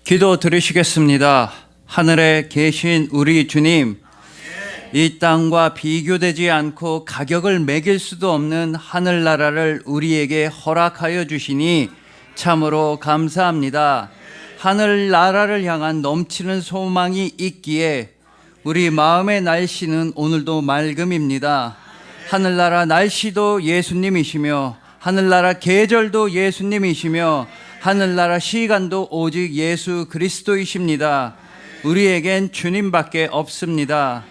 기도 드리시겠습니다. 하늘에 계신 우리 주님, 이 땅과 비교되지 않고 가격을 매길 수도 없는 하늘나라를 우리에게 허락하여 주시니 참으로 감사합니다. 하늘나라를 향한 넘치는 소망이 있기에 우리 마음의 날씨는 오늘도 맑음입니다. 하늘나라 날씨도 예수님이시며 하늘나라 계절도 예수님이시며 하늘나라 시간도 오직 예수 그리스도이십니다. 우리에겐 주님밖에 없습니다.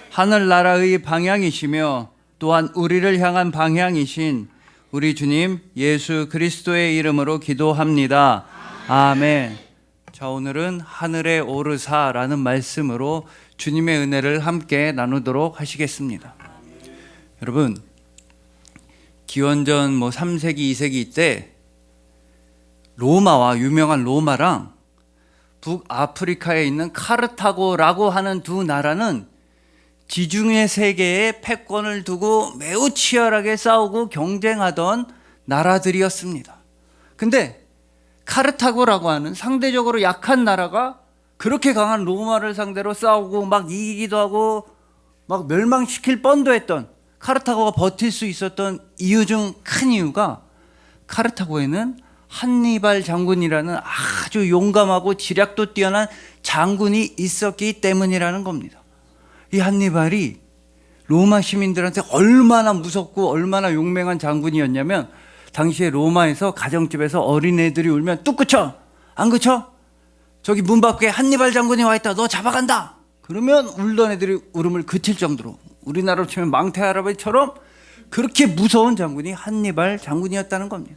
하늘나라의 방향이시며 또한 우리를 향한 방향이신 우리 주님 예수 그리스도의 이름으로 기도합니다. 아멘. 자, 오늘은 하늘에 오르사라는 말씀으로 주님의 은혜를 함께 나누도록 하시겠습니다. 여러분, 기원전 3세기, 2세기 때 로마와 유명한 로마랑 북아프리카에 있는 카르타고라고 하는 두 나라는 지중해 세계에 패권을 두고 매우 치열하게 싸우고 경쟁하던 나라들이었습니다. 근데 카르타고라고 하는 상대적으로 약한 나라가 그렇게 강한 로마를 상대로 싸우고 막 이기기도 하고 막 멸망시킬 뻔도 했던, 카르타고가 버틸 수 있었던 이유 중 큰 이유가 카르타고에는 한니발 장군이라는 아주 용감하고 지략도 뛰어난 장군이 있었기 때문이라는 겁니다. 이 한니발이 로마 시민들한테 얼마나 무섭고 얼마나 용맹한 장군이었냐면, 당시에 로마에서 가정집에서 어린애들이 울면 뚝 그쳐? 안 그쳐? 저기 문 밖에 한니발 장군이 와 있다, 너 잡아간다. 그러면 울던 애들이 울음을 그칠 정도로, 우리나라로 치면 망태 할아버지처럼 그렇게 무서운 장군이 한니발 장군이었다는 겁니다.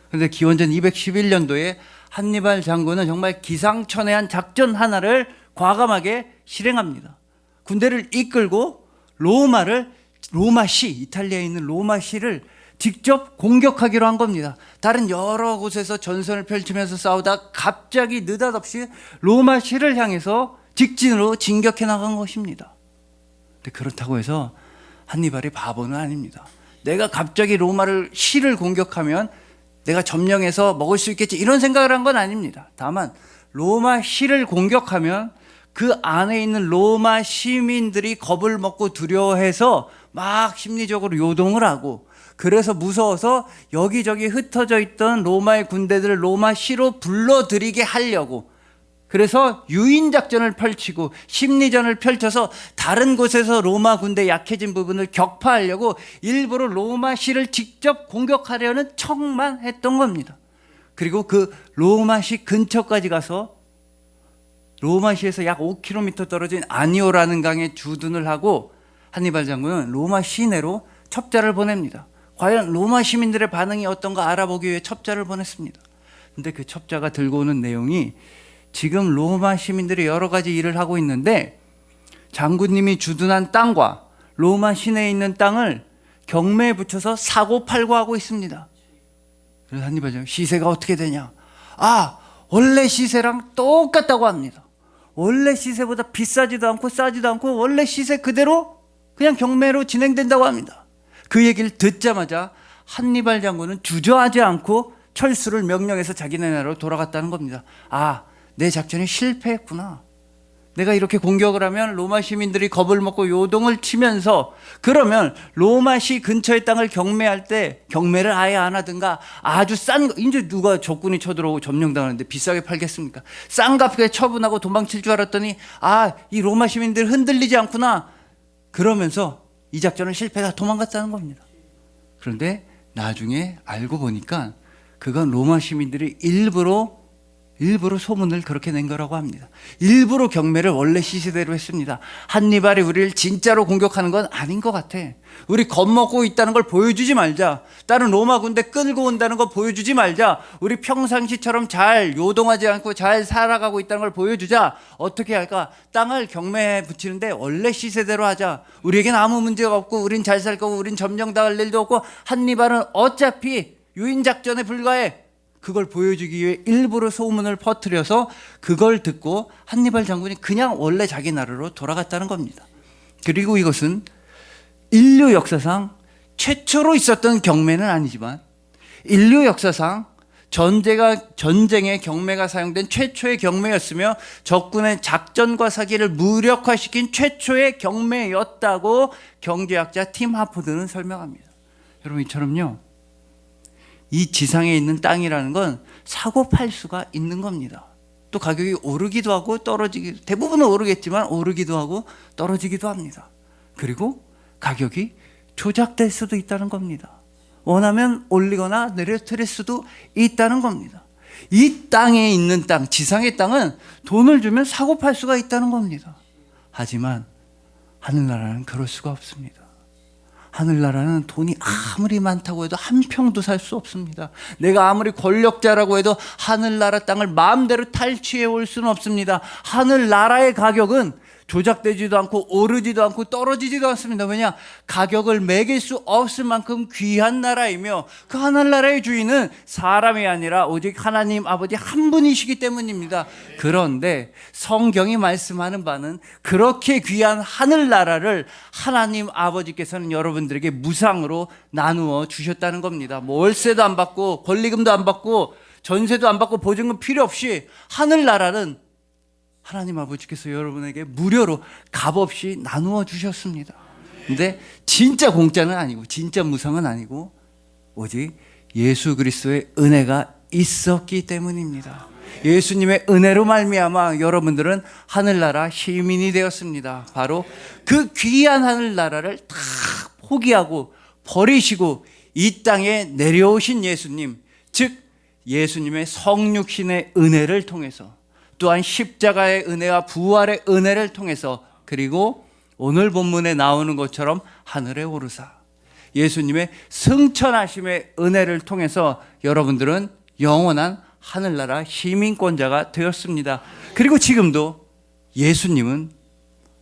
그런데 기원전 211년도에 한니발 장군은 정말 기상천외한 작전 하나를 과감하게 실행합니다. 군대를 이끌고 로마시, 이탈리아에 있는 로마시를 직접 공격하기로 한 겁니다. 다른 여러 곳에서 전선을 펼치면서 싸우다 갑자기 느닷없이 로마시를 향해서 직진으로 진격해 나간 것입니다. 근데 그렇다고 해서 한니발이 바보는 아닙니다. 내가 갑자기 시를 공격하면 내가 점령해서 먹을 수 있겠지, 이런 생각을 한 건 아닙니다. 다만 로마시를 공격하면 그 안에 있는 로마 시민들이 겁을 먹고 두려워해서 막 심리적으로 요동을 하고, 그래서 무서워서 여기저기 흩어져 있던 로마의 군대들을 로마시로 불러들이게 하려고, 그래서 유인작전을 펼치고 심리전을 펼쳐서 다른 곳에서 로마 군대 약해진 부분을 격파하려고 일부러 로마시를 직접 공격하려는 척만 했던 겁니다. 그리고 그 로마시 근처까지 가서 로마시에서 약 5km 떨어진 아니오라는 강에 주둔을 하고 한니발 장군은 로마 시내로 첩자를 보냅니다. 과연 로마 시민들의 반응이 어떤가 알아보기 위해 첩자를 보냈습니다. 근데 그 첩자가 들고 오는 내용이, 지금 로마 시민들이 여러 가지 일을 하고 있는데 장군님이 주둔한 땅과 로마 시내에 있는 땅을 경매에 붙여서 사고 팔고 하고 있습니다. 그래서 한니발 장군, 시세가 어떻게 되냐? 원래 시세랑 똑같다고 합니다. 원래 시세보다 비싸지도 않고 싸지도 않고 원래 시세 그대로 그냥 경매로 진행된다고 합니다. 그 얘기를 듣자마자 한니발 장군은 주저하지 않고 철수를 명령해서 자기네 나라로 돌아갔다는 겁니다. 내 작전이 실패했구나. 내가 이렇게 공격을 하면 로마 시민들이 겁을 먹고 요동을 치면서, 그러면 로마시 근처의 땅을 경매할 때 경매를 아예 안 하든가 아주 싼 거, 이제 누가 적군이 쳐들어오고 점령당하는데 비싸게 팔겠습니까? 싼 값에 처분하고 도망칠 줄 알았더니 이 로마 시민들 흔들리지 않구나. 그러면서 이 작전은 실패다, 도망갔다는 겁니다. 그런데 나중에 알고 보니까 그건 로마 시민들이 일부러 소문을 그렇게 낸 거라고 합니다. 일부러 경매를 원래 시세대로 했습니다. 한니발이 우리를 진짜로 공격하는 건 아닌 것 같아. 우리 겁먹고 있다는 걸 보여주지 말자. 다른 로마 군대 끌고 온다는 거 보여주지 말자. 우리 평상시처럼 잘 요동하지 않고 잘 살아가고 있다는 걸 보여주자. 어떻게 할까? 땅을 경매에 붙이는데 원래 시세대로 하자. 우리에겐 아무 문제가 없고 우린 잘 살 거고 우린 점령당할 일도 없고 한니발은 어차피 유인작전에 불과해. 그걸 보여주기 위해 일부러 소문을 퍼뜨려서 그걸 듣고 한니발 장군이 그냥 원래 자기 나라로 돌아갔다는 겁니다. 그리고 이것은 인류 역사상 최초로 있었던 경매는 아니지만 인류 역사상 전쟁의 경매가 사용된 최초의 경매였으며 적군의 작전과 사기를 무력화시킨 최초의 경매였다고 경제학자 팀 하포드는 설명합니다. 여러분, 이처럼요, 이 지상에 있는 땅이라는 건 사고 팔 수가 있는 겁니다. 또 가격이 오르기도 하고 떨어지기도, 대부분은 오르겠지만 오르기도 하고 떨어지기도 합니다. 그리고 가격이 조작될 수도 있다는 겁니다. 원하면 올리거나 내려뜨릴 수도 있다는 겁니다. 이 땅에 있는 땅, 지상의 땅은 돈을 주면 사고 팔 수가 있다는 겁니다. 하지만 하늘나라는 그럴 수가 없습니다. 하늘나라는 돈이 아무리 많다고 해도 한 평도 살 수 없습니다. 내가 아무리 권력자라고 해도 하늘나라 땅을 마음대로 탈취해 올 수는 없습니다. 하늘나라의 가격은 조작되지도 않고 오르지도 않고 떨어지지도 않습니다. 왜냐? 가격을 매길 수 없을 만큼 귀한 나라이며 그 하늘나라의 주인은 사람이 아니라 오직 하나님 아버지 한 분이시기 때문입니다. 그런데 성경이 말씀하는 바는 그렇게 귀한 하늘나라를 하나님 아버지께서는 여러분들에게 무상으로 나누어 주셨다는 겁니다. 뭐 월세도 안 받고 권리금도 안 받고 전세도 안 받고 보증금 필요 없이 하늘나라는 하나님 아버지께서 여러분에게 무료로 값없이 나누어 주셨습니다. 근데 진짜 공짜는 아니고 진짜 무상은 아니고 오직 예수 그리스도의 은혜가 있었기 때문입니다. 예수님의 은혜로 말미암아 여러분들은 하늘나라 시민이 되었습니다. 바로 그 귀한 하늘나라를 다 포기하고 버리시고 이 땅에 내려오신 예수님, 즉 예수님의 성육신의 은혜를 통해서, 또한 십자가의 은혜와 부활의 은혜를 통해서, 그리고 오늘 본문에 나오는 것처럼 하늘에 오르사 예수님의 승천하심의 은혜를 통해서 여러분들은 영원한 하늘나라 시민권자가 되었습니다. 그리고 지금도 예수님은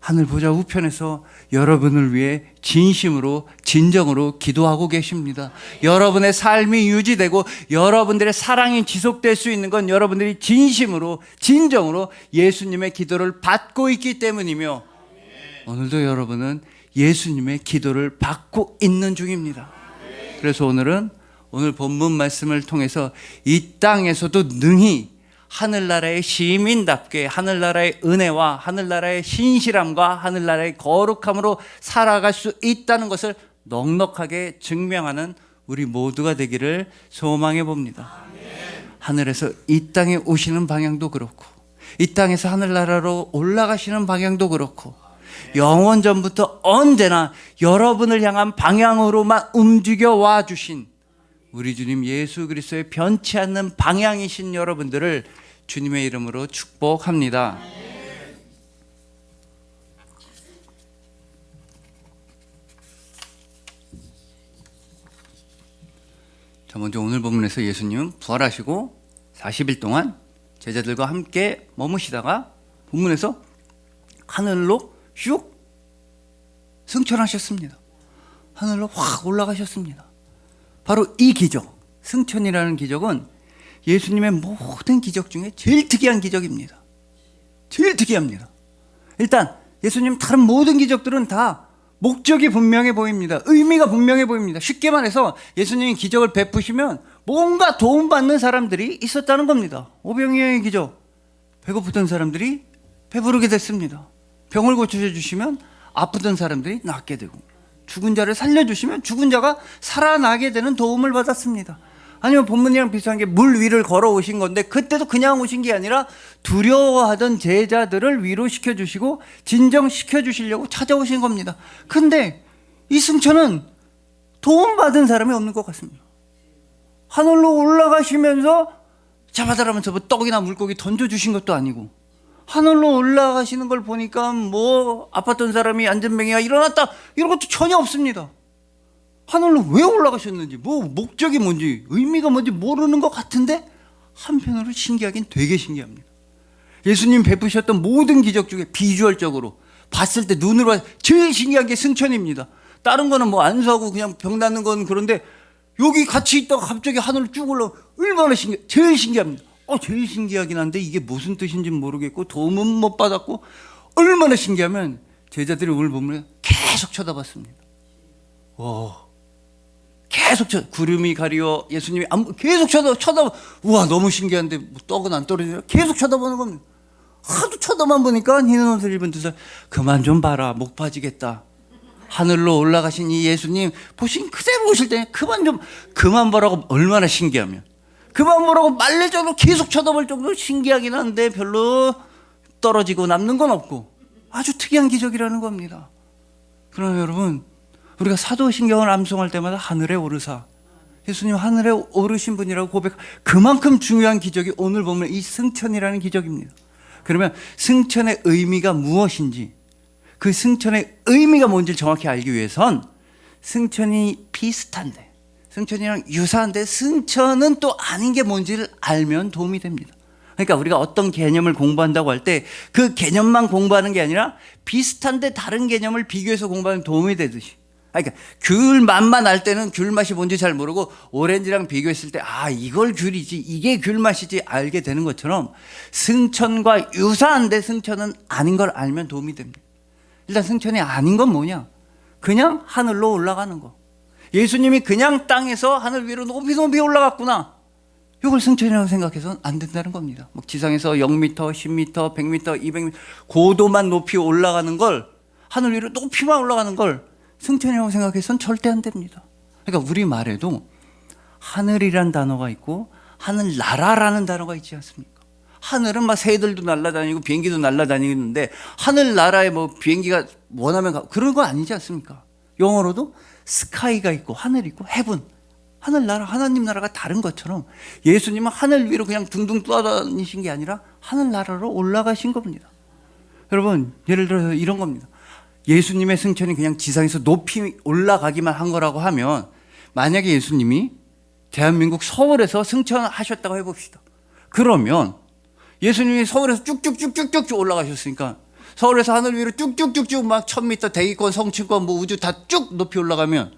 하늘 보좌 우편에서 여러분을 위해 진심으로 진정으로 기도하고 계십니다. 여러분의 삶이 유지되고 여러분들의 사랑이 지속될 수 있는 건 여러분들이 진심으로 진정으로 예수님의 기도를 받고 있기 때문이며, 오늘도 여러분은 예수님의 기도를 받고 있는 중입니다. 그래서 오늘 본문 말씀을 통해서 이 땅에서도 능히 하늘나라의 시민답게 하늘나라의 은혜와 하늘나라의 신실함과 하늘나라의 거룩함으로 살아갈 수 있다는 것을 넉넉하게 증명하는 우리 모두가 되기를 소망해 봅니다. 하늘에서 이 땅에 오시는 방향도 그렇고 이 땅에서 하늘나라로 올라가시는 방향도 그렇고 영원 전부터 언제나 여러분을 향한 방향으로만 움직여 와 주신 우리 주님 예수 그리스도의 변치 않는 방향이신 여러분들을 주님의 이름으로 축복합니다. 자, 먼저 오늘 본문에서 예수님은 부활하시고 40일 동안 제자들과 함께 머무시다가 본문에서 하늘로 슉 승천하셨습니다. 하늘로 확 올라가셨습니다. 바로 이 기적, 승천이라는 기적은 예수님의 모든 기적 중에 제일 특이한 기적입니다. 제일 특이합니다. 일단 예수님 다른 모든 기적들은 다 목적이 분명해 보입니다. 의미가 분명해 보입니다. 쉽게 말해서 예수님이 기적을 베푸시면 뭔가 도움받는 사람들이 있었다는 겁니다. 오병이어의 기적, 배고프던 사람들이 배부르게 됐습니다. 병을 고쳐주시면 아프던 사람들이 낫게 되고, 죽은 자를 살려주시면 죽은 자가 살아나게 되는 도움을 받았습니다. 아니면 본문이랑 비슷한 게 물 위를 걸어오신 건데, 그때도 그냥 오신 게 아니라 두려워하던 제자들을 위로시켜 주시고 진정시켜 주시려고 찾아오신 겁니다. 근데 이 승천은 도움받은 사람이 없는 것 같습니다. 하늘로 올라가시면서 잡아달라면서 뭐 떡이나 물고기 던져주신 것도 아니고, 하늘로 올라가시는 걸 보니까 뭐 아팠던 사람이 안전병이야 일어났다 이런 것도 전혀 없습니다. 하늘로 왜 올라가셨는지, 뭐 목적이 뭔지, 의미가 뭔지 모르는 것 같은데 한편으로 신기하긴 되게 신기합니다. 예수님 베푸셨던 모든 기적 중에 비주얼적으로 봤을 때 눈으로 봤을 때 제일 신기한 게 승천입니다. 다른 거는 뭐 안수하고 그냥 병 낫는 건 그런데 여기 같이 있다가 갑자기 하늘로 쭉 올라가, 얼마나 제일 신기합니다. 제일 신기하긴 한데 이게 무슨 뜻인지 모르겠고 도움은 못 받았고, 얼마나 신기하면 제자들이 오늘 보면 계속 쳐다봤습니다. 와, 계속 구름이 가리워 예수님이 계속 쳐다 우와 너무 신기한데 뭐 떡은 안 떨어지냐 계속 쳐다보는 겁니다. 하도 쳐다만 보니까 흰 옷을 입은 두 사람 그만 좀 봐라 목 빠지겠다. 하늘로 올라가신 이 예수님 보신 그대로 오실 때 그만 보라고 얼마나 신기하면 그만 보라고 말레정으로 계속 쳐다볼 정도로 신기하긴 한데 별로 떨어지고 남는 건 없고 아주 특이한 기적이라는 겁니다. 그러나 여러분 우리가 사도신경을 암송할 때마다 하늘에 오르사 예수님 하늘에 오르신 분이라고 고백 그만큼 중요한 기적이 오늘 보면 이 승천이라는 기적입니다. 그러면 승천의 의미가 무엇인지 그 승천의 의미가 뭔지를 정확히 알기 위해선 승천이 비슷한데 승천이랑 유사한데 승천은 또 아닌 게 뭔지를 알면 도움이 됩니다. 그러니까 우리가 어떤 개념을 공부한다고 할 때 그 개념만 공부하는 게 아니라 비슷한데 다른 개념을 비교해서 공부하면 도움이 되듯이 그러니까 귤 맛만 알 때는 귤 맛이 뭔지 잘 모르고 오렌지랑 비교했을 때 이걸 귤이지 이게 귤 맛이지 알게 되는 것처럼 승천과 유사한데 승천은 아닌 걸 알면 도움이 됩니다. 일단 승천이 아닌 건 뭐냐? 그냥 하늘로 올라가는 거. 예수님이 그냥 땅에서 하늘 위로 높이 높이 올라갔구나. 이걸 승천이라고 생각해서는 안 된다는 겁니다. 지상에서 0m, 10m, 100m, 200m 고도만 높이 올라가는 걸 하늘 위로 높이만 올라가는 걸 승천이라고 생각해서는 절대 안 됩니다. 그러니까 우리 말에도 하늘이란 단어가 있고 하늘나라라는 단어가 있지 않습니까? 하늘은 막 새들도 날아다니고 비행기도 날아다니는데 하늘나라에 뭐 비행기가 원하면 가고 그런 거 아니지 않습니까? 영어로도 스카이가 있고 하늘이 있고 헤븐 하늘나라 하나님 나라가 다른 것처럼 예수님은 하늘 위로 그냥 둥둥 떠다니신 게 아니라 하늘나라로 올라가신 겁니다. 여러분 예를 들어서 이런 겁니다. 예수님의 승천이 그냥 지상에서 높이 올라가기만 한 거라고 하면 만약에 예수님이 대한민국 서울에서 승천하셨다고 해봅시다. 그러면 예수님이 서울에서 쭉쭉쭉쭉쭉 올라가셨으니까 서울에서 하늘 위로 쭉쭉쭉쭉 막 1000m 대기권 성층권 뭐 우주 다 쭉 높이 올라가면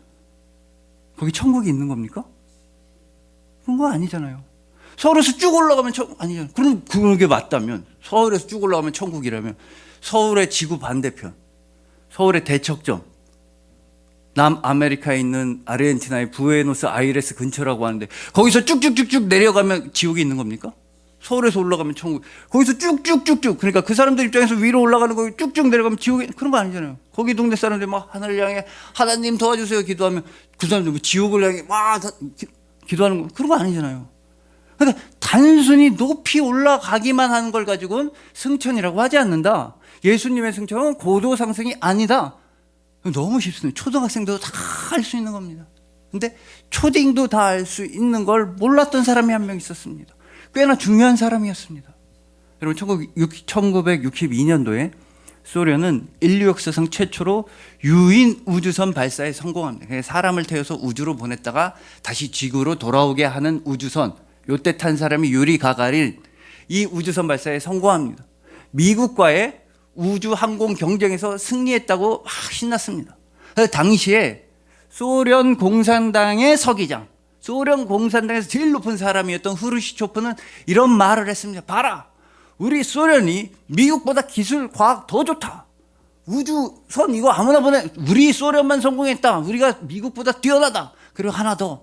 거기 천국이 있는 겁니까? 그런 거 아니잖아요. 서울에서 쭉 올라가면 아니잖아요. 그럼 그게 맞다면 서울에서 쭉 올라가면 천국이라면 서울의 지구 반대편 서울의 대척점 남아메리카에 있는 아르헨티나의 부에노스 아이레스 근처라고 하는데 거기서 쭉쭉쭉쭉 내려가면 지옥이 있는 겁니까? 서울에서 올라가면 천국 거기서 쭉쭉쭉쭉 그러니까 그 사람들 입장에서 위로 올라가는 거 쭉쭉 내려가면 지옥이 그런 거 아니잖아요. 거기 동네 사람들 막 하늘을 향해 하나님 도와주세요 기도하면 그 사람들 뭐 지옥을 향해 막 기도하는 거 그런 거 아니잖아요. 그러니까 단순히 높이 올라가기만 하는 걸 가지고는 승천이라고 하지 않는다. 예수님의 승천은 고도 상승이 아니다. 너무 쉽습니다. 초등학생도 다 할 수 있는 겁니다. 근데 초딩도 다 알 수 있는 걸 몰랐던 사람이 한 명 있었습니다. 꽤나 중요한 사람이었습니다. 여러분 1962년도에 소련은 인류 역사상 최초로 유인 우주선 발사에 성공합니다. 사람을 태워서 우주로 보냈다가 다시 지구로 돌아오게 하는 우주선 요때 탄 사람이 유리 가가린 이 우주선 발사에 성공합니다. 미국과의 우주 항공 경쟁에서 승리했다고 막 신났습니다. 그래서 당시에 소련 공산당의 서기장 소련 공산당에서 제일 높은 사람이었던 후르시초프는 이런 말을 했습니다. 봐라, 우리 소련이 미국보다 기술, 과학 더 좋다. 우주선 이거 아무나 보내. 우리 소련만 성공했다. 우리가 미국보다 뛰어나다. 그리고 하나 더.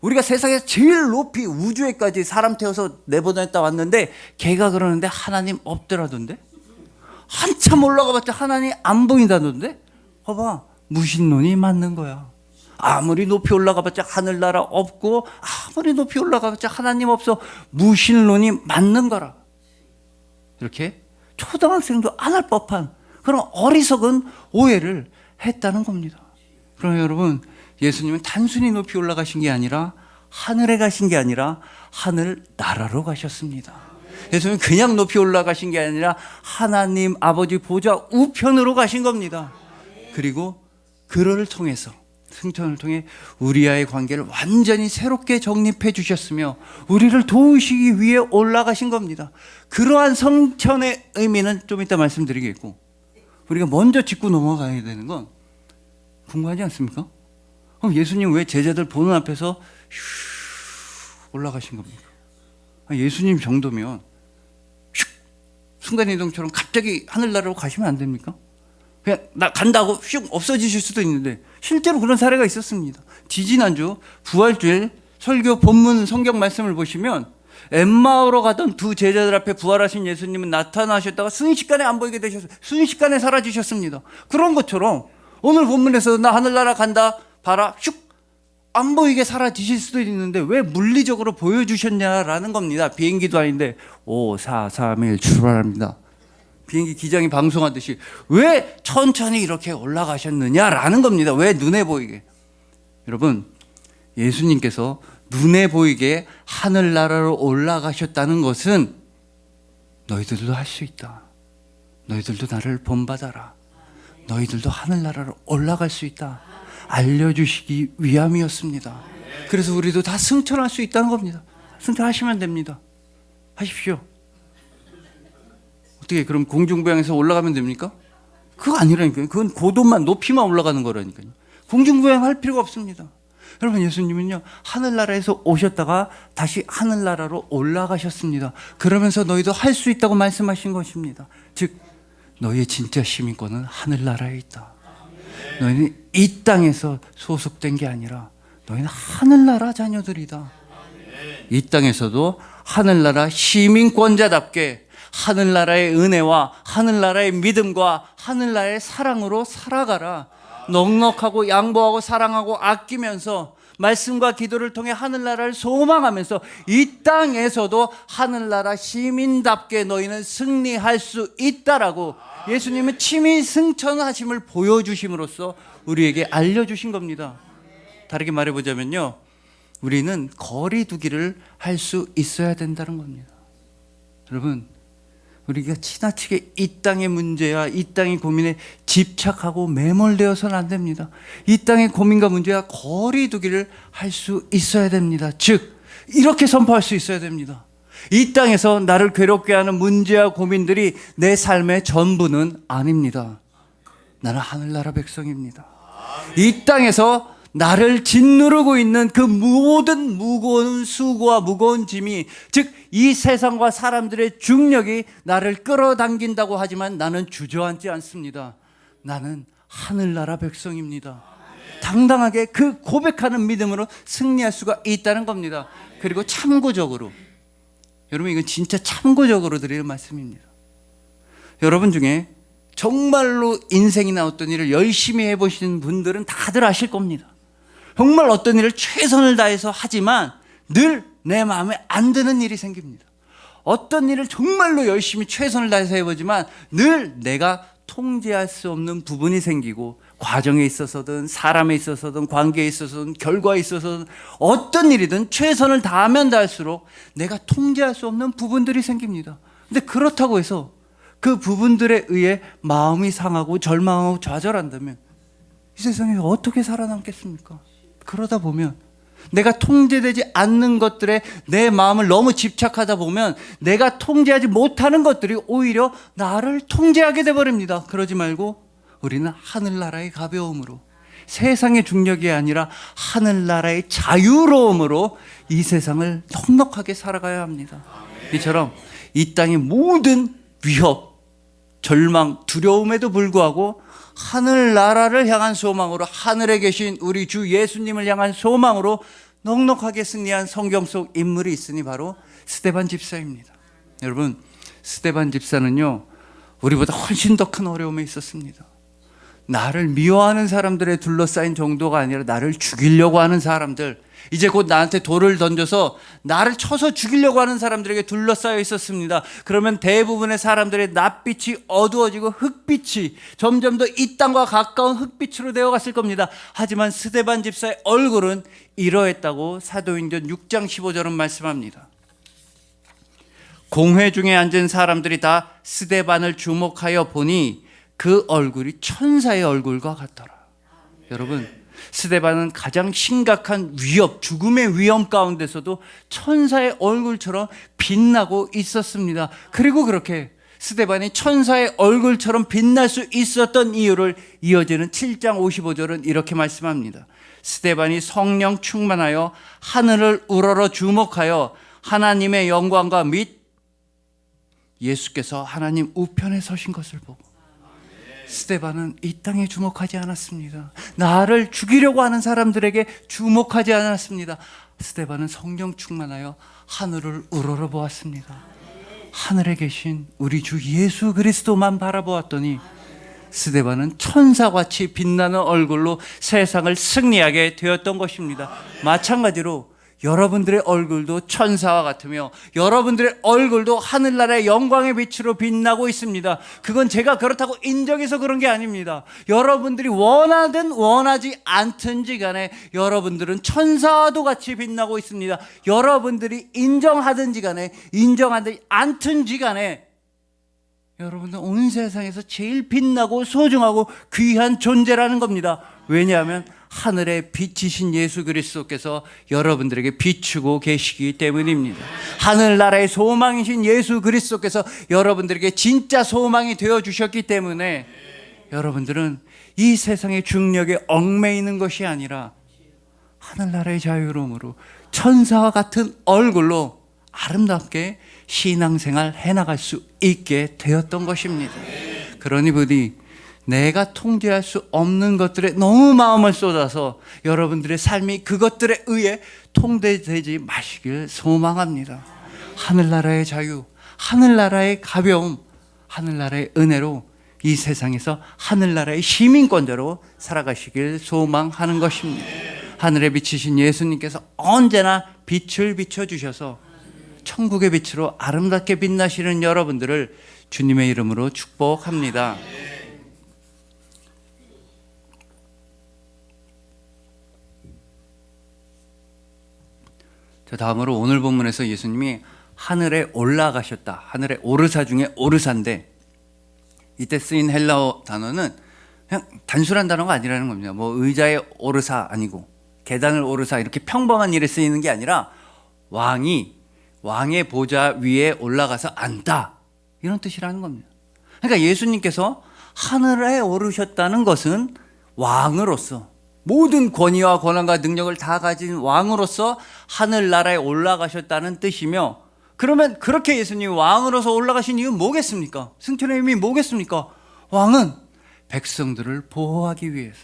우리가 세상에서 제일 높이 우주에까지 사람 태워서 내보냈다 왔는데 걔가 그러는데 하나님 없더라던데. 한참 올라가봤자 하나님 안 보인다던데. 봐봐, 무신론이 맞는 거야. 아무리 높이 올라가봤자 하늘나라 없고 아무리 높이 올라가봤자 하나님 없어. 무신론이 맞는 거라. 이렇게 초등학생도 안 할 법한 그런 어리석은 오해를 했다는 겁니다. 그러나 여러분 예수님은 단순히 높이 올라가신 게 아니라 하늘에 가신 게 아니라 하늘나라로 가셨습니다. 예수님은 그냥 높이 올라가신 게 아니라 하나님 아버지 보좌 우편으로 가신 겁니다. 그리고 그를 통해서 승천을 통해 우리와의 관계를 완전히 새롭게 정립해 주셨으며 우리를 도우시기 위해 올라가신 겁니다. 그러한 승천의 의미는 좀 이따 말씀드리겠고 우리가 먼저 짚고 넘어가야 되는 건 궁금하지 않습니까? 그럼 예수님 왜 제자들 보는 앞에서 올라가신 겁니까? 예수님 정도면 순간이동처럼 갑자기 하늘나라로 가시면 안 됩니까? 그냥 나 간다고 슉 없어지실 수도 있는데 실제로 그런 사례가 있었습니다. 지지난주 부활주일 설교 본문 성경 말씀을 보시면 엠마오로 가던 두 제자들 앞에 부활하신 예수님은 나타나셨다가 순식간에 안 보이게 되셨어요. 순식간에 사라지셨습니다. 그런 것처럼 오늘 본문에서 나 하늘나라 간다 봐라 슉 안 보이게 사라지실 수도 있는데 왜 물리적으로 보여주셨냐라는 겁니다. 비행기도 아닌데 5, 4, 3, 1 출발합니다. 비행기 기장이 방송하듯이 왜 천천히 이렇게 올라가셨느냐라는 겁니다. 왜 눈에 보이게. 여러분, 예수님께서 눈에 보이게 하늘나라로 올라가셨다는 것은 너희들도 할 수 있다. 너희들도 나를 본받아라. 너희들도 하늘나라로 올라갈 수 있다. 알려주시기 위함이었습니다. 그래서 우리도 다 승천할 수 있다는 겁니다. 승천하시면 됩니다. 하십시오. 어떻게 그럼 공중부양에서 올라가면 됩니까? 그거 아니라니까요. 그건 고도만 높이만 올라가는 거라니까요. 공중부양 할 필요가 없습니다. 여러분, 예수님은요 하늘나라에서 오셨다가 다시 하늘나라로 올라가셨습니다. 그러면서 너희도 할 수 있다고 말씀하신 것입니다. 즉 너희의 진짜 시민권은 하늘나라에 있다. 너희는 이 땅에서 소속된 게 아니라 너희는 하늘나라 자녀들이다. 이 땅에서도 하늘나라 시민권자답게 하늘나라의 은혜와 하늘나라의 믿음과 하늘나라의 사랑으로 살아가라. 넉넉하고 양보하고 사랑하고 아끼면서 말씀과 기도를 통해 하늘나라를 소망하면서 이 땅에서도 하늘나라 시민답게 너희는 승리할 수 있다라고 예수님은 친히 승천하심을 보여주심으로써 우리에게 알려주신 겁니다. 다르게 말해보자면요, 우리는 거리 두기를 할 수 있어야 된다는 겁니다. 여러분, 우리가 지나치게 이 땅의 문제야 이 땅의 고민에 집착하고 매몰되어서는 안 됩니다. 이 땅의 고민과 문제와 거리 두기를 할 수 있어야 됩니다. 즉 이렇게 선포할 수 있어야 됩니다. 이 땅에서 나를 괴롭게 하는 문제와 고민들이 내 삶의 전부는 아닙니다. 나는 하늘나라 백성입니다. 이 땅에서 나를 짓누르고 있는 그 모든 무거운 수고와 무거운 짐이, 즉 이 세상과 사람들의 중력이 나를 끌어당긴다고 하지만 나는 주저앉지 않습니다. 나는 하늘나라 백성입니다. 당당하게 그 고백하는 믿음으로 승리할 수가 있다는 겁니다. 그리고 참고적으로, 여러분 이건 진짜 참고적으로 드리는 말씀입니다. 여러분 중에 정말로 인생이나 어떤 일을 열심히 해보시는 분들은 다들 아실 겁니다. 정말 어떤 일을 최선을 다해서 하지만 늘 내 마음에 안 드는 일이 생깁니다. 어떤 일을 정말로 열심히 최선을 다해서 해보지만 늘 내가 통제할 수 없는 부분이 생기고, 과정에 있어서든 사람에 있어서든 관계에 있어서든 결과에 있어서든 어떤 일이든 최선을 다하면 다할수록 내가 통제할 수 없는 부분들이 생깁니다. 근데 그렇다고 해서 그 부분들에 의해 마음이 상하고 절망하고 좌절한다면 이 세상에서 어떻게 살아남겠습니까? 그러다 보면 내가 통제되지 않는 것들에 내 마음을 너무 집착하다 보면 내가 통제하지 못하는 것들이 오히려 나를 통제하게 돼버립니다. 그러지 말고 우리는 하늘나라의 가벼움으로, 세상의 중력이 아니라 하늘나라의 자유로움으로 이 세상을 넉넉하게 살아가야 합니다. 이처럼 이 땅의 모든 위협, 절망, 두려움에도 불구하고 하늘나라를 향한 소망으로, 하늘에 계신 우리 주 예수님을 향한 소망으로 넉넉하게 승리한 성경 속 인물이 있으니 바로 스데반 집사입니다. 여러분, 스데반 집사는요 우리보다 훨씬 더 큰 어려움에 있었습니다. 나를 미워하는 사람들에 둘러싸인 정도가 아니라 나를 죽이려고 하는 사람들, 이제 곧 나한테 돌을 던져서 나를 쳐서 죽이려고 하는 사람들에게 둘러싸여 있었습니다. 그러면 대부분의 사람들의 낯빛이 어두워지고 흑빛이 점점 더 이 땅과 가까운 흑빛으로 되어갔을 겁니다. 하지만 스데반 집사의 얼굴은 이러했다고 사도행전 6장 15절은 말씀합니다. 공회 중에 앉은 사람들이 다 스데반을 주목하여 보니 그 얼굴이 천사의 얼굴과 같더라. 여러분, 스데반은 가장 심각한 위협, 죽음의 위험 가운데서도 천사의 얼굴처럼 빛나고 있었습니다. 그리고 그렇게 스데반이 천사의 얼굴처럼 빛날 수 있었던 이유를 이어지는 7장 55절은 이렇게 말씀합니다. 스데반이 성령 충만하여 하늘을 우러러 주목하여 하나님의 영광과 및 예수께서 하나님 우편에 서신 것을 보고, 스데반은 이 땅에 주목하지 않았습니다. 나를 죽이려고 하는 사람들에게 주목하지 않았습니다. 스데반은 성령 충만하여 하늘을 우러러보았습니다. 하늘에 계신 우리 주 예수 그리스도만 바라보았더니 스데반은 천사같이 빛나는 얼굴로 세상을 승리하게 되었던 것입니다. 마찬가지로 여러분들의 얼굴도 천사와 같으며 여러분들의 얼굴도 하늘나라의 영광의 빛으로 빛나고 있습니다. 그건 제가 그렇다고 인정해서 그런 게 아닙니다. 여러분들이 원하든 원하지 않든지 간에 여러분들은 천사와도 같이 빛나고 있습니다. 여러분들이 인정하든지 간에 인정하지 않든지 간에 여러분은 온 세상에서 제일 빛나고 소중하고 귀한 존재라는 겁니다. 왜냐하면 하늘의 빛이신 예수 그리스도께서 여러분들에게 비추고 계시기 때문입니다. 하늘나라의 소망이신 예수 그리스도께서 여러분들에게 진짜 소망이 되어주셨기 때문에 여러분들은 이 세상의 중력에 얽매이는 것이 아니라 하늘나라의 자유로움으로 천사와 같은 얼굴로 아름답게 신앙생활 해나갈 수 있게 되었던 것입니다. 그러니 부디 내가 통제할 수 없는 것들에 너무 마음을 쏟아서 여러분들의 삶이 그것들에 의해 통제되지 마시길 소망합니다. 하늘나라의 자유, 하늘나라의 가벼움, 하늘나라의 은혜로 이 세상에서 하늘나라의 시민권자로 살아가시길 소망하는 것입니다. 하늘에 비치신 예수님께서 언제나 빛을 비춰주셔서 천국의 빛으로 아름답게 빛나시는 여러분들을 주님의 이름으로 축복합니다. 자, 다음으로 오늘 본문에서 예수님이 하늘에 올라가셨다. 하늘의 오르사 중에 오르사인데 이때 쓰인 헬라어 단어는 그냥 단순한 단어가 아니라는 겁니다. 뭐 의자의 오르사 아니고 계단을 오르사 이렇게 평범한 일에 쓰이는 게 아니라 왕의 보좌 위에 올라가서 앉다 이런 뜻이라는 겁니다. 그러니까 예수님께서 하늘에 오르셨다는 것은 왕으로서 모든 권위와 권한과 능력을 다 가진 왕으로서 하늘나라에 올라가셨다는 뜻이며, 그러면 그렇게 예수님이 왕으로서 올라가신 이유는 뭐겠습니까? 승천의 의미 뭐겠습니까? 왕은 백성들을 보호하기 위해서,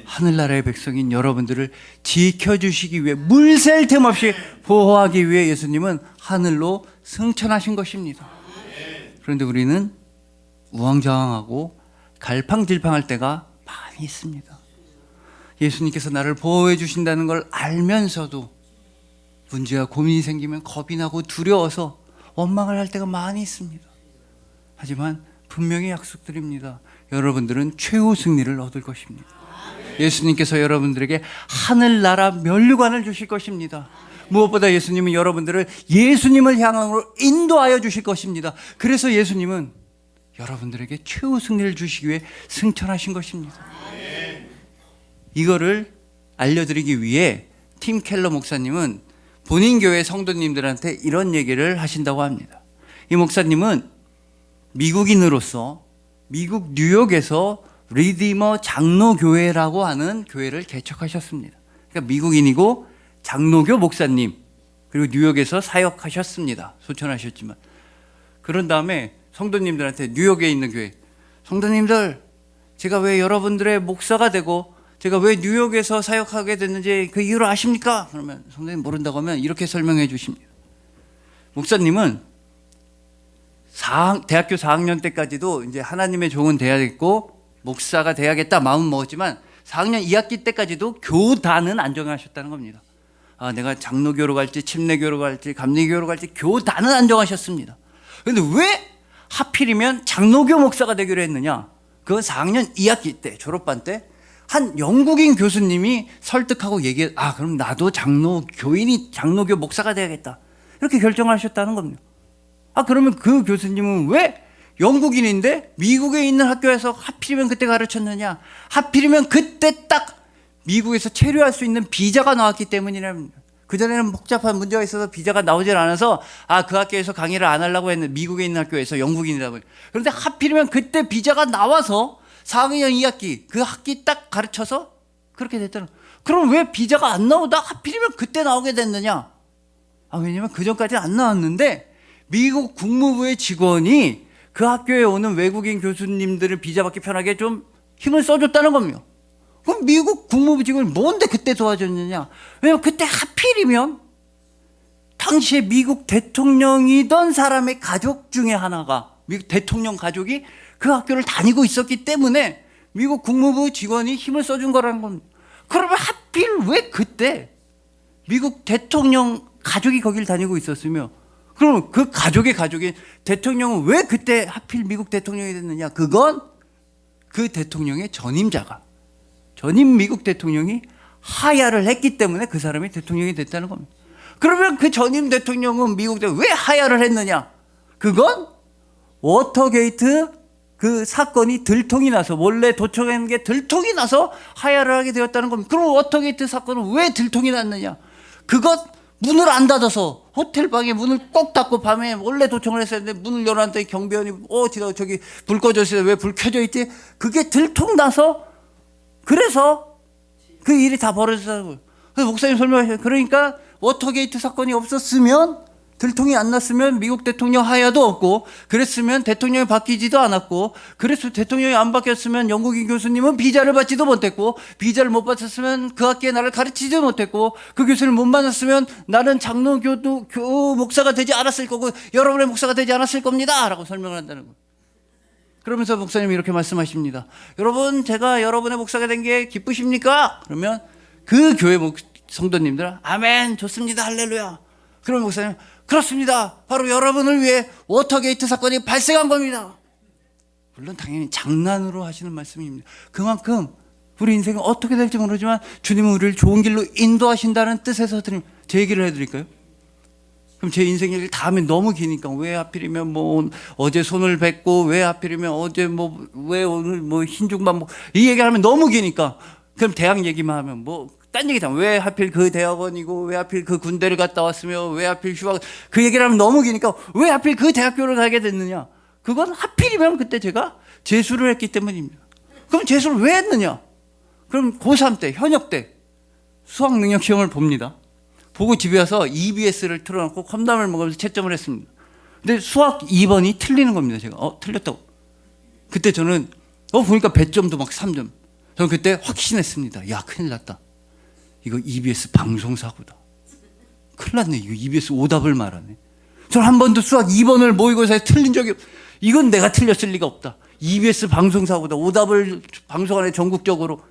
하늘나라의 백성인 여러분들을 지켜주시기 위해, 물샐 틈 없이 보호하기 위해 예수님은 하늘로 승천하신 것입니다. 그런데 우리는 우왕좌왕하고 갈팡질팡할 때가 많이 있습니다. 예수님께서 나를 보호해 주신다는 걸 알면서도 문제와 고민이 생기면 겁이 나고 두려워서 원망을 할 때가 많이 있습니다. 하지만 분명히 약속드립니다. 여러분들은 최후 승리를 얻을 것입니다. 예수님께서 여러분들에게 하늘나라 면류관을 주실 것입니다. 무엇보다 예수님은 여러분들을 예수님을 향으로 인도하여 주실 것입니다. 그래서 예수님은 여러분들에게 최후 승리를 주시기 위해 승천하신 것입니다. 이거를 알려드리기 위해 팀 켈러 목사님은 본인 교회 성도님들한테 이런 얘기를 하신다고 합니다. 이 목사님은 미국인으로서 미국 뉴욕에서 리디머 장로교회라고 하는 교회를 개척하셨습니다. 그러니까 미국인이고 장로교 목사님, 그리고 뉴욕에서 사역하셨습니다. 소천하셨지만. 그런 다음에 성도님들한테 뉴욕에 있는 교회, 성도님들, 제가 왜 여러분들의 목사가 되고 제가 왜 뉴욕에서 사역하게 됐는지 그 이유를 아십니까? 그러면 성도님 모른다고 하면 이렇게 설명해 주십니다. 목사님은 대학교 4학년 때까지도 이제 하나님의 종은 돼야겠고 목사가 돼야겠다 마음 먹었지만 4학년 2학기 때까지도 교단은 안 정하셨다는 겁니다. 내가 장로교로 갈지 침례교로 갈지 감리교로 갈지 교단은 안 정하셨습니다. 그런데 왜 하필이면 장로교 목사가 되기로 했느냐? 그건 4학년 2학기 때 졸업반 때 한 영국인 교수님이 설득하고 그럼 나도 장로교 목사가 돼야겠다. 이렇게 결정하셨다는 겁니다. 그러면 그 교수님은 왜 영국인인데 미국에 있는 학교에서 하필이면 그때 가르쳤느냐? 하필이면 그때 딱 미국에서 체류할 수 있는 비자가 나왔기 때문이랍니다. 그전에는 복잡한 문제가 있어서 비자가 나오질 않아서 그 학교에서 강의를 안 하려고 했는데 미국에 있는 학교에서 영국인이다 보니, 그런데 하필이면 그때 비자가 나와서 4학년 2학기 그 학기 딱 가르쳐서 그렇게 됐다는. 그럼 왜 비자가 안 나오다 하필이면 그때 나오게 됐느냐? 왜냐면 그 전까지는 안 나왔는데 미국 국무부의 직원이 그 학교에 오는 외국인 교수님들을 비자 받기 편하게 좀 힘을 써줬다는 겁니다. 그럼 미국 국무부 직원이 뭔데 그때 도와줬느냐? 왜냐면 그때 하필이면 당시에 미국 대통령이던 사람의 가족 중에 하나가, 미국 대통령 가족이 그 학교를 다니고 있었기 때문에 미국 국무부 직원이 힘을 써준 거라는 겁니다. 그러면 하필 왜 그때 미국 대통령 가족이 거길 다니고 있었으며, 그럼 그 가족의 가족인 대통령은 왜 그때 하필 미국 대통령이 됐느냐? 그건 그 대통령의 전임자가, 전임 미국 대통령이 하야를 했기 때문에 그 사람이 대통령이 됐다는 겁니다. 그러면 그 전임 대통령은 미국 대통령이 왜 하야를 했느냐? 그건 워터게이트 그 사건이 들통이 나서, 원래 도청한 게 들통이 나서 하야를 하게 되었다는 겁니다. 그럼 워터게이트 사건은 왜 들통이 났느냐? 그것 문을 안 닫아서 호텔 방에 문을 꼭 닫고 밤에 원래 도청을 했었는데 문을 열어놨더니 경비원이 저기 불 꺼져 있어요. 왜 불 켜져 있지? 그게 들통 나서, 그래서 그 일이 다 벌어졌다는 거예요. 그래서 목사님 설명하셔요. 그러니까 워터게이트 사건이 없었으면, 들통이 안 났으면 미국 대통령 하야도 없고, 그랬으면 대통령이 바뀌지도 않았고, 그래서 대통령이 안 바뀌었으면 영국인 교수님은 비자를 받지도 못했고, 비자를 못 받았으면 그 학교에 나를 가르치지도 못했고, 그 교수를 못 만났으면 나는 장로교도 목사가 되지 않았을 거고, 여러분의 목사가 되지 않았을 겁니다 라고 설명을 한다는 거예요. 그러면서 목사님이 이렇게 말씀하십니다. 여러분, 제가 여러분의 목사가 된 게 기쁘십니까? 그러면 그 교회 성도님들은 아멘, 좋습니다, 할렐루야. 그러면 목사님, 그렇습니다, 바로 여러분을 위해 워터게이트 사건이 발생한 겁니다. 물론 당연히 장난으로 하시는 말씀입니다. 그만큼 우리 인생이 어떻게 될지 모르지만 주님은 우리를 좋은 길로 인도하신다는 뜻에서 제 얘기를 해드릴까요? 그럼 제 인생 얘기를 다 하면 너무 기니까, 왜 하필이면 뭐 어제 손을 뵙고, 왜 하필이면 어제 뭐 왜 오늘 뭐 흰중반 이 얘기를 하면 너무 기니까, 그럼 대학 얘기만 하면 딴 얘기 다, 왜 하필 그 대학원이고, 왜 하필 그 군대를 갔다 왔으며, 왜 하필 휴학, 그 얘기를 하면 너무 기니까 왜 하필 그 대학교를 가게 됐느냐? 그건 하필이면 그때 제가 재수를 했기 때문입니다. 그럼 재수를 왜 했느냐? 그럼 고3 때, 현역 때 수학 능력 시험을 봅니다. 보고 집에 와서 EBS를 틀어놓고 컵라면을 먹으면서 채점을 했습니다. 근데 수학 2번이 틀리는 겁니다. 제가 틀렸다고. 그때 저는 보니까 배점도 막 3점. 저는 그때 확신했습니다. 야, 큰일 났다. 이거 EBS 방송사고다. 큰일 났네. 이거 EBS 오답을 말하네. 저는 한 번도 수학 2번을 모의고사에 틀린 적이 이건 내가 틀렸을 리가 없다. EBS 방송사고다. 오답을 방송하네, 전국적으로.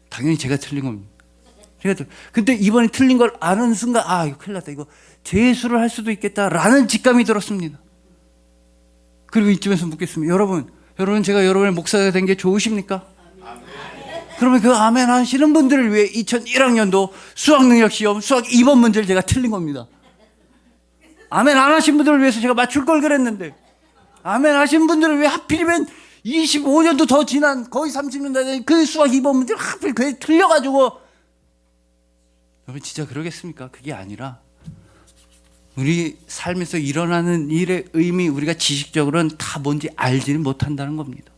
당연히 제가 틀린 겁니다. 근데 이번에 틀린 걸 아는 순간, 이거 큰일 났다. 이거 재수를 할 수도 있겠다라는 직감이 들었습니다. 그리고 이쯤에서 묻겠습니다. 여러분 제가 여러분의 목사가 된 게 좋으십니까? 그러면 그 아멘 하시는 분들을 위해 2001학년도 수학능력시험 수학 2번 문제를 제가 틀린 겁니다. 아멘 안 하신 분들을 위해서 제가 맞출 걸 그랬는데, 아멘 하신 분들을 위해 하필이면 25년도 더 지난, 거의 30년 된 그 수학 2번 문제를 하필 틀려가지고, 여러분 진짜 그러겠습니까? 그게 아니라 우리 삶에서 일어나는 일의 의미, 우리가 지식적으로는 다 뭔지 알지는 못한다는 겁니다.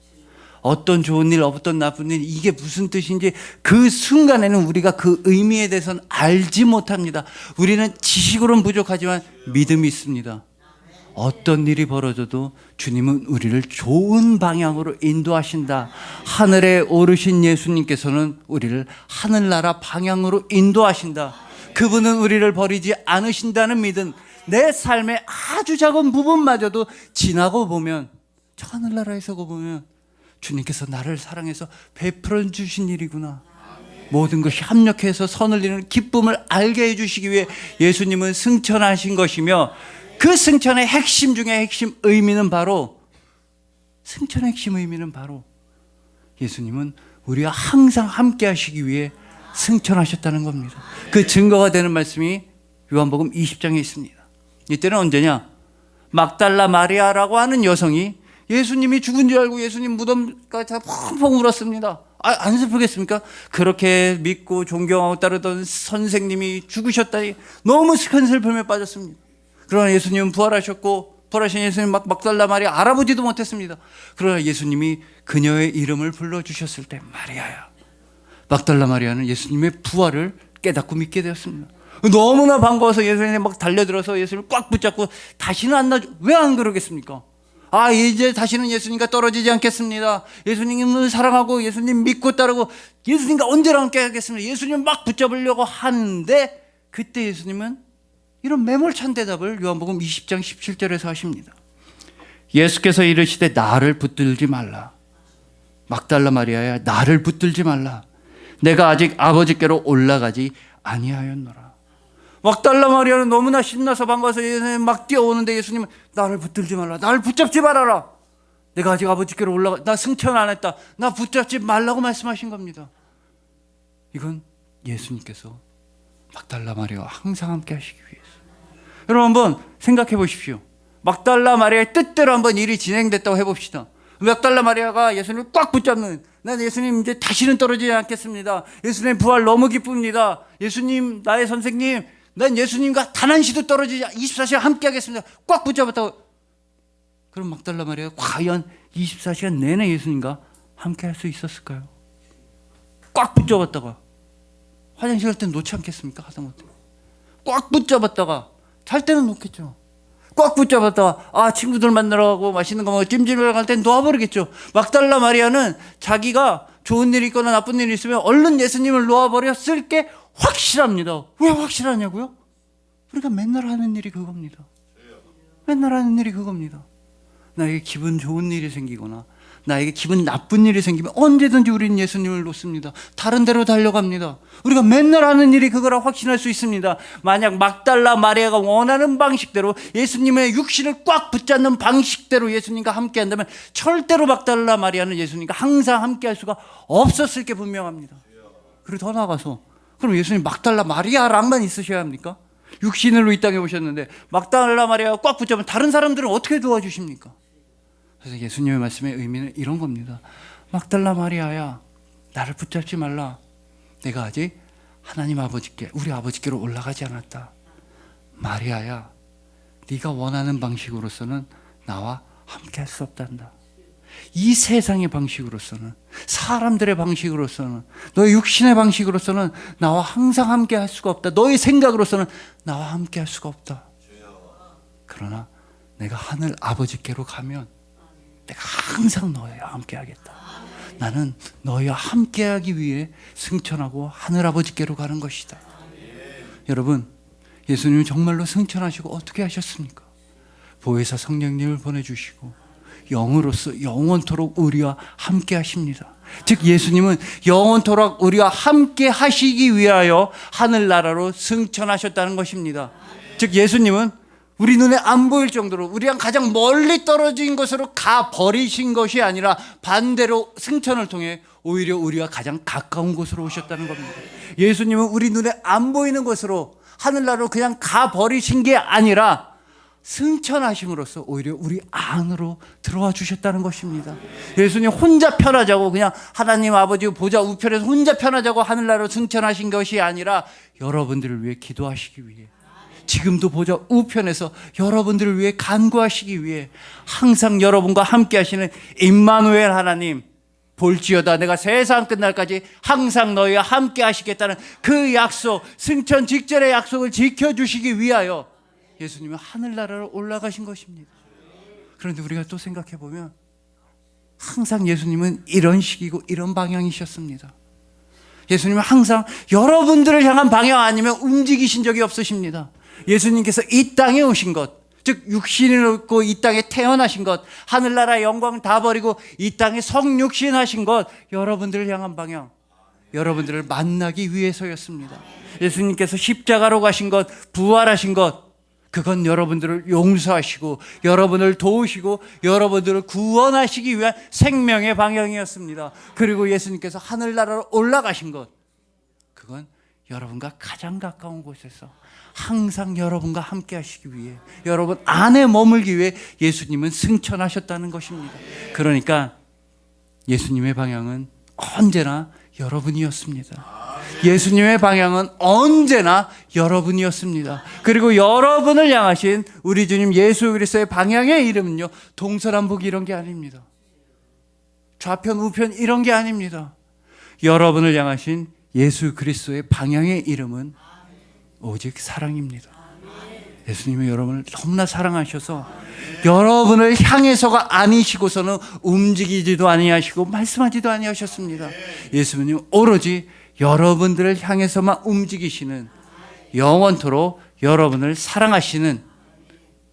어떤 좋은 일, 어떤 나쁜 일, 이게 무슨 뜻인지 그 순간에는 우리가 그 의미에 대해서는 알지 못합니다. 우리는 지식으로는 부족하지만 믿음이 있습니다. 어떤 일이 벌어져도 주님은 우리를 좋은 방향으로 인도하신다. 하늘에 오르신 예수님께서는 우리를 하늘나라 방향으로 인도하신다. 그분은 우리를 버리지 않으신다는 믿음, 내 삶의 아주 작은 부분마저도 지나고 보면, 저 하늘나라에서 보면 주님께서 나를 사랑해서 베풀어 주신 일이구나. 모든 것이 합력해서 선을 이루는 기쁨을 알게 해주시기 위해 예수님은 승천하신 것이며, 그 승천의 핵심 중에 핵심 의미는 바로, 승천의 핵심 의미는 바로 예수님은 우리와 항상 함께 하시기 위해 승천하셨다는 겁니다. 그 증거가 되는 말씀이 요한복음 20장에 있습니다. 이때는 언제냐? 막달라 마리아라고 하는 여성이 예수님이 죽은 줄 알고 예수님 무덤까지 다 펑펑 울었습니다. 안 슬프겠습니까? 그렇게 믿고 존경하고 따르던 선생님이 죽으셨다니 너무 큰 슬픔에 빠졌습니다. 그러나 예수님은 부활하셨고, 부활하신 예수님 막달라 마리아 알아보지도 못했습니다. 그러나 예수님이 그녀의 이름을 불러주셨을 때, 마리아야. 막달라 마리아는 예수님의 부활을 깨닫고 믿게 되었습니다. 너무나 반가워서 예수님이 막 달려들어서 예수님을 꽉 붙잡고 다시는 안 놔줘. 왜 안 그러겠습니까? 아, 이제 다시는 예수님과 떨어지지 않겠습니다. 예수님을 사랑하고 예수님 믿고 따르고 예수님과 언제나 함께 하겠습니다. 예수님을 막 붙잡으려고 하는데 그때 예수님은 이런 매몰찬 대답을 요한복음 20장 17절에서 하십니다. 예수께서 이르시되 나를 붙들지 말라. 막달라 마리아야, 나를 붙들지 말라. 내가 아직 아버지께로 올라가지 아니하였노라. 막달라 마리아는 너무나 신나서 반가워서 예수님 막 뛰어오는데 예수님은 나를 붙들지 말라. 나를 붙잡지 말아라. 내가 아직 아버지께로 올라가, 나 승천 안 했다. 나 붙잡지 말라고 말씀하신 겁니다. 이건 예수님께서 막달라 마리아와 항상 함께 하시기 위해서. 여러분 한번 생각해 보십시오. 막달라 마리아의 뜻대로 한번 일이 진행됐다고 해봅시다. 막달라 마리아가 예수님을 꽉 붙잡는, 난 예수님 이제 다시는 떨어지지 않겠습니다. 예수님 부활 너무 기쁩니다. 예수님 나의 선생님, 난 예수님과 단 한 시도 떨어지지 24시간 함께 하겠습니다. 꽉 붙잡았다고. 그럼 막달라 마리아가 과연 24시간 내내 예수님과 함께 할 수 있었을까요? 꽉 붙잡았다가 화장실 갈 때는 놓지 않겠습니까? 하다못해 꽉 붙잡았다가 잘 때는 놓겠죠. 꽉 붙잡았다가 친구들 만나러 가고 맛있는 거 먹고 찜질을 갈 땐 놓아버리겠죠. 막달라 마리아는 자기가 좋은 일이 있거나 나쁜 일이 있으면 얼른 예수님을 놓아버렸을 게 확실합니다. 왜 확실하냐고요? 우리가 맨날 하는 일이 그겁니다. 맨날 하는 일이 그겁니다. 나에게 기분 좋은 일이 생기거나 나에게 기분 나쁜 일이 생기면 언제든지 우리는 예수님을 놓습니다. 다른 데로 달려갑니다. 우리가 맨날 하는 일이 그거라 확신할 수 있습니다. 만약 막달라 마리아가 원하는 방식대로 예수님의 육신을 꽉 붙잡는 방식대로 예수님과 함께 한다면 절대로 막달라 마리아는 예수님과 항상 함께 할 수가 없었을 게 분명합니다. 그리고 더 나아가서 그럼 예수님 막달라 마리아랑만 있으셔야 합니까? 육신으로 이 땅에 오셨는데 막달라 마리아가 꽉 붙잡으면 다른 사람들은 어떻게 도와주십니까? 그래서 예수님의 말씀의 의미는 이런 겁니다. 막달라 마리아야, 나를 붙잡지 말라. 내가 아직 하나님 아버지께, 우리 아버지께로 올라가지 않았다. 마리아야, 네가 원하는 방식으로서는 나와 함께 할 수 없단다. 이 세상의 방식으로서는, 사람들의 방식으로서는, 너의 육신의 방식으로서는 나와 항상 함께 할 수가 없다. 너의 생각으로서는 나와 함께 할 수가 없다. 그러나 내가 하늘 아버지께로 가면 내가 항상 너희와 함께 하겠다. 나는 너희와 함께 하기 위해 승천하고 하늘 아버지께로 가는 것이다. 여러분, 예수님은 정말로 승천하시고 어떻게 하셨습니까? 보혜사 성령님을 보내주시고 영으로서 영원토록 우리와 함께 하십니다. 즉 예수님은 영원토록 우리와 함께 하시기 위하여 하늘나라로 승천하셨다는 것입니다. 즉 예수님은 우리 눈에 안 보일 정도로 우리랑 가장 멀리 떨어진 곳으로 가버리신 것이 아니라 반대로 승천을 통해 오히려 우리와 가장 가까운 곳으로 오셨다는 겁니다. 예수님은 우리 눈에 안 보이는 곳으로 하늘나라로 그냥 가버리신 게 아니라 승천하심으로써 오히려 우리 안으로 들어와 주셨다는 것입니다. 예수님 혼자 편하자고 그냥 하나님 아버지 보좌 우편에서 혼자 편하자고 하늘나라로 승천하신 것이 아니라 여러분들을 위해 기도하시기 위해, 지금도 보좌 우편에서 여러분들을 위해 간구하시기 위해 항상 여러분과 함께 하시는 임마누엘 하나님, 볼지어다 내가 세상 끝날까지 항상 너희와 함께 하시겠다는 그 약속, 승천 직전의 약속을 지켜주시기 위하여 예수님은 하늘나라로 올라가신 것입니다. 그런데 우리가 또 생각해 보면 항상 예수님은 이런 식이고 이런 방향이셨습니다. 예수님은 항상 여러분들을 향한 방향 아니면 움직이신 적이 없으십니다. 예수님께서 이 땅에 오신 것, 즉 육신을 입고 이 땅에 태어나신 것, 하늘나라의 영광 다 버리고 이 땅에 성육신 하신 것, 여러분들을 향한 방향, 여러분들을 만나기 위해서였습니다. 예수님께서 십자가로 가신 것, 부활하신 것, 그건 여러분들을 용서하시고 여러분을 도우시고 여러분들을 구원하시기 위한 생명의 방향이었습니다. 그리고 예수님께서 하늘나라로 올라가신 것, 그건 여러분과 가장 가까운 곳에서 항상 여러분과 함께 하시기 위해, 여러분 안에 머물기 위해 예수님은 승천하셨다는 것입니다. 그러니까 예수님의 방향은 언제나 여러분이었습니다. 예수님의 방향은 언제나 여러분이었습니다. 그리고 여러분을 향하신 우리 주님 예수 그리스도의 방향의 이름은요, 동서남북 이런 게 아닙니다. 좌편 우편 이런 게 아닙니다. 여러분을 향하신 예수 그리스도의 방향의 이름은 오직 사랑입니다. 예수님이 여러분을 너무나 사랑하셔서 여러분을 향해서가 아니시고서는 움직이지도 아니하시고 말씀하지도 아니하셨습니다. 예수님은 오로지 여러분들을 향해서만 움직이시는, 영원토록 여러분을 사랑하시는,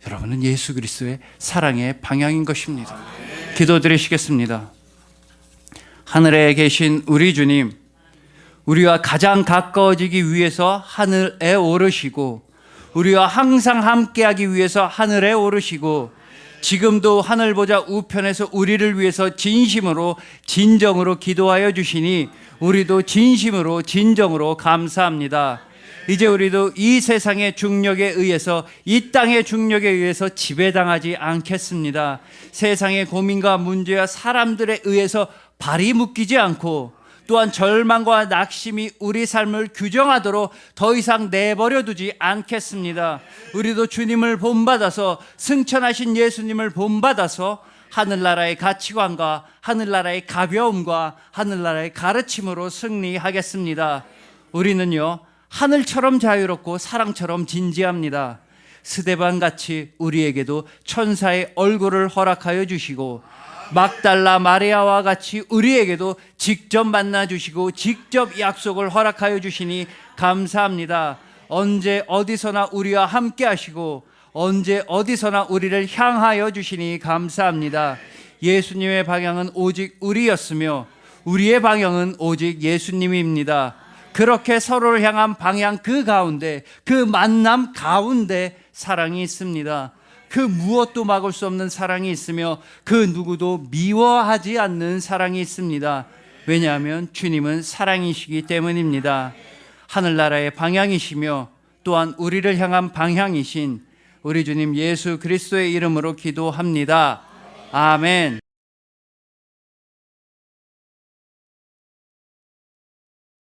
여러분은 예수 그리스도의 사랑의 방향인 것입니다. 기도드리시겠습니다. 하늘에 계신 우리 주님, 우리와 가장 가까워지기 위해서 하늘에 오르시고 우리와 항상 함께하기 위해서 하늘에 오르시고 지금도 하늘 보좌 우편에서 우리를 위해서 진심으로 진정으로 기도하여 주시니 우리도 진심으로 진정으로 감사합니다. 이제 우리도 이 세상의 중력에 의해서, 이 땅의 중력에 의해서 지배당하지 않겠습니다. 세상의 고민과 문제와 사람들에 의해서 발이 묶이지 않고, 또한 절망과 낙심이 우리 삶을 규정하도록 더 이상 내버려 두지 않겠습니다. 우리도 주님을 본받아서, 승천하신 예수님을 본받아서 하늘나라의 가치관과 하늘나라의 가벼움과 하늘나라의 가르침으로 승리하겠습니다. 우리는요, 하늘처럼 자유롭고 사랑처럼 진지합니다. 스데반같이 우리에게도 천사의 얼굴을 허락하여 주시고 막달라 마리아와 같이 우리에게도 직접 만나 주시고 직접 약속을 허락하여 주시니 감사합니다. 언제 어디서나 우리와 함께 하시고 언제 어디서나 우리를 향하여 주시니 감사합니다. 예수님의 방향은 오직 우리였으며 우리의 방향은 오직 예수님입니다. 그렇게 서로를 향한 방향 그 가운데, 그 만남 가운데 사랑이 있습니다. 그 무엇도 막을 수 없는 사랑이 있으며 그 누구도 미워하지 않는 사랑이 있습니다. 왜냐하면 주님은 사랑이시기 때문입니다. 하늘나라의 방향이시며 또한 우리를 향한 방향이신 우리 주님 예수 그리스도의 이름으로 기도합니다. 아멘.